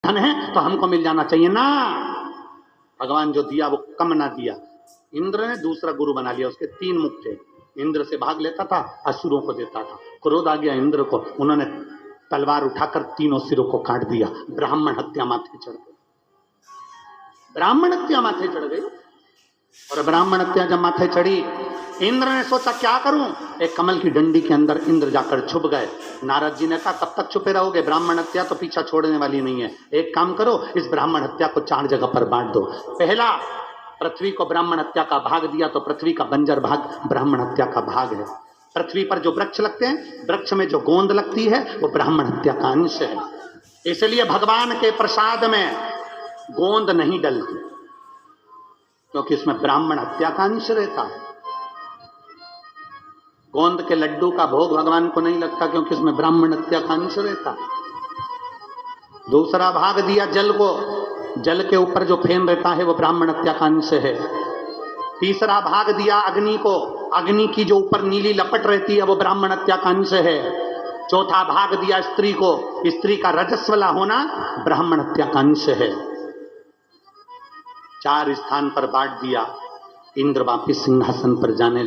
धन है तो हमको मिल जाना चाहिए ना। भगवान जो दिया वो कम ना दिया। इंद्र ने दूसरा गुरु बना लिया, उसके 3 मुख थे, इंद्र से भाग लेता था, असुरों को देता था। क्रोध आ गया इंद्र को, उन्होंने तलवार उठाकर तीनों सिरों को काट दिया। ब्राह्मण हत्या माथे चढ़ गई, ब्राह्मण हत्या माथे चढ़ गई। और ब्राह्मण हत्या जब माथे चढ़ी, इंद्र ने सोचा क्या करूं। एक कमल की डंडी के अंदर इंद्र जाकर छुप गए। नारद जी ने कहा कब तक छुपे रहोगे, ब्राह्मण हत्या तो पीछा छोड़ने वाली नहीं है। एक काम करो, इस ब्राह्मण हत्या को 4 जगह पर बांट दो। पहला, पृथ्वी को ब्राह्मण हत्या का भाग दिया तो पृथ्वी का बंजर भाग ब्राह्मण हत्या का भाग है। पृथ्वी पर जो वृक्ष लगते हैं, वृक्ष में जो गोंद लगती है वो ब्राह्मण हत्या का अंश है। इसलिए भगवान के प्रसाद में गोंद नहीं डलती, क्योंकि इसमें ब्राह्मण हत्या का अंश रहता है। गोंद के लड्डू का भोग भगवान को नहीं लगता, क्योंकि इसमें ब्राह्मण हत्या का अंश रहता है। दूसरा भाग दिया जल को, जल के ऊपर जो फेन रहता है वो ब्राह्मण हत्या का अंश है। तीसरा भाग दिया अग्नि को, अग्नि की जो ऊपर नीली लपट रहती है वो ब्राह्मण हत्या का अंश है। चौथा भाग दिया स्त्री को, स्त्री का रजस्वला होना ब्राह्मण हत्या का अंश है। 4 स्थान पर बांट दिया। इंद्र वापिस सिंहासन पर जाने